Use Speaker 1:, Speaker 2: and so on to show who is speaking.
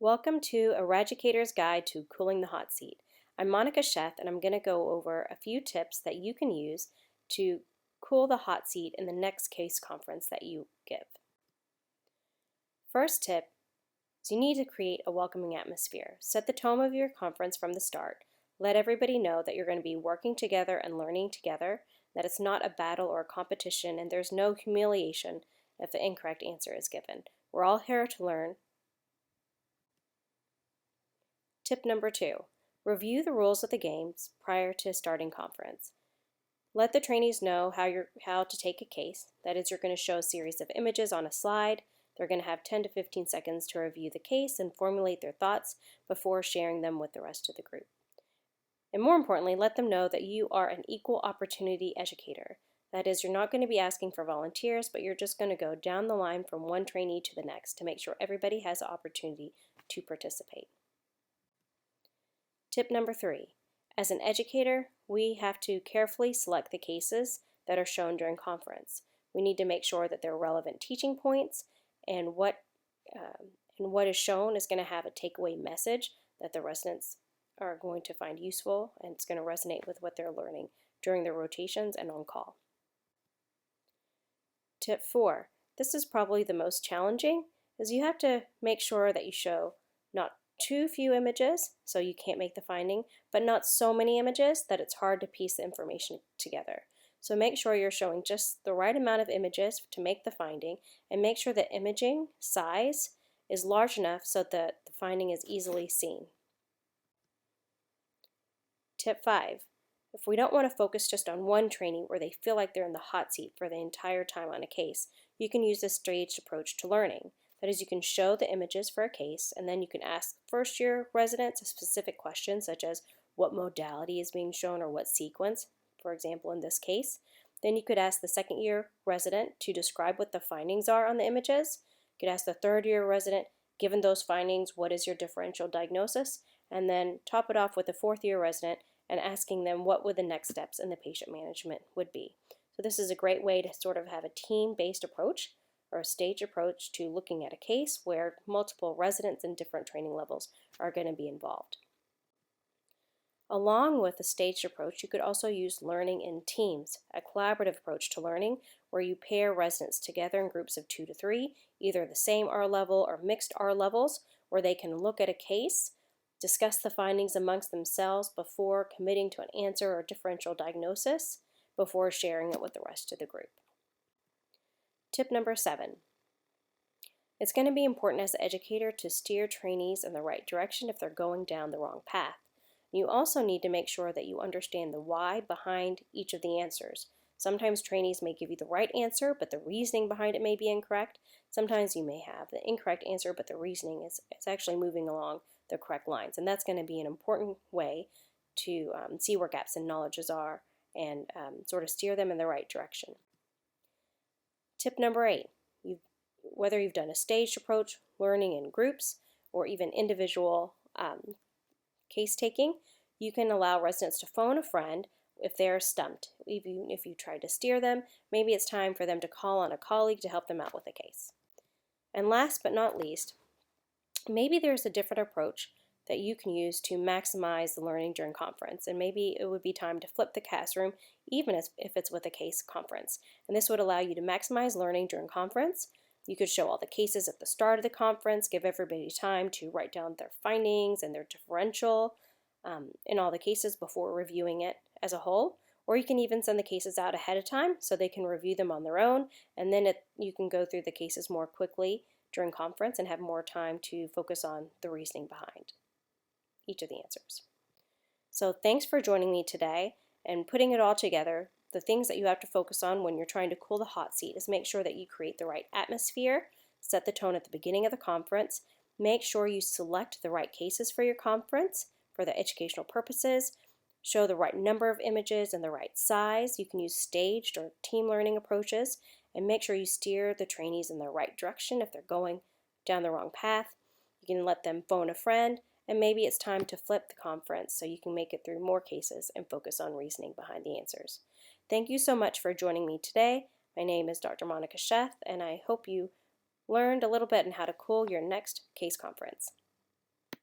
Speaker 1: Welcome to a Raducators Guide to Cooling the Hot Seat. I'm Monica Sheth, and I'm going to go over a few tips that you can use to cool the hot seat in the next case conference that you give. First tip is you need to create a welcoming atmosphere. Set the tone of your conference from the start. Let everybody know that you're going to be working together and learning together, that it's not a battle or a competition, and there's no humiliation if the incorrect answer is given. We're all here to learn. Tip number 2, review the rules of the games prior to starting conference. Let the trainees know how to take a case. That is, you're going to show a series of images on a slide. They're going to have 10 to 15 seconds to review the case and formulate their thoughts before sharing them with the rest of the group. And more importantly, let them know that you are an equal opportunity educator. That is, you're not going to be asking for volunteers, but you're just going to go down the line from one trainee to the next to make sure everybody has the opportunity to participate. Tip number 3, as an educator, we have to carefully select the cases that are shown during conference. We need to make sure that they're relevant teaching points and what is shown is going to have a takeaway message that the residents are going to find useful, and it's going to resonate with what they're learning during their rotations and on call. Tip 4, this is probably the most challenging, is you have to make sure that you show not too few images, so you can't make the finding, but not so many images that it's hard to piece the information together. So make sure you're showing just the right amount of images to make the finding, and make sure the imaging size is large enough so that the finding is easily seen. Tip 5, if we don't want to focus just on one trainee where they feel like they're in the hot seat for the entire time on a case, you can use a staged approach to learning. That is, you can show the images for a case, and then you can ask first-year residents a specific question, such as what modality is being shown or what sequence, for example, in this case. Then you could ask the second-year resident to describe what the findings are on the images. You could ask the third-year resident, given those findings, what is your differential diagnosis? And then top it off with the fourth-year resident and asking them what would the next steps in the patient management would be. So this is a great way to sort of have a team-based approach or a stage approach to looking at a case where multiple residents in different training levels are going to be involved. Along with a staged approach, you could also use learning in teams, a collaborative approach to learning where you pair residents together in groups of 2 to 3, either the same R level or mixed R levels, where they can look at a case, discuss the findings amongst themselves before committing to an answer or differential diagnosis, before sharing it with the rest of the group. Tip number 7. It's going to be important as an educator to steer trainees in the right direction if they're going down the wrong path. You also need to make sure that you understand the why behind each of the answers. Sometimes trainees may give you the right answer, but the reasoning behind it may be incorrect. Sometimes you may have the incorrect answer, but the reasoning is actually moving along the correct lines. And that's going to be an important way to see where gaps in knowledges are and sort of steer them in the right direction. Tip number 8, whether you've done a staged approach, learning in groups, or even individual case taking, you can allow residents to phone a friend if they're stumped. Even if you try to steer them, maybe it's time for them to call on a colleague to help them out with a case. And last but not least, maybe there's a different approach that you can use to maximize the learning during conference, and maybe it would be time to flip the classroom even if it's with a case conference. And this would allow you to maximize learning during conference. You could show all the cases at the start of the conference, give everybody time to write down their findings and their differential in all the cases before reviewing it as a whole. Or you can even send the cases out ahead of time so they can review them on their own, and then you can go through the cases more quickly during conference and have more time to focus on the reasoning behind each of the answers. So thanks for joining me today and putting it all together. The things that you have to focus on when you're trying to cool the hot seat is make sure that you create the right atmosphere, set the tone at the beginning of the conference, make sure you select the right cases for your conference for the educational purposes, show the right number of images and the right size. You can use staged or team learning approaches, and make sure you steer the trainees in the right direction if they're going down the wrong path. You can let them phone a friend, and maybe it's time to flip the conference so you can make it through more cases and focus on reasoning behind the answers. Thank you so much for joining me today. My name is Dr. Monica Sheth, and I hope you learned a little bit on how to cool your next case conference.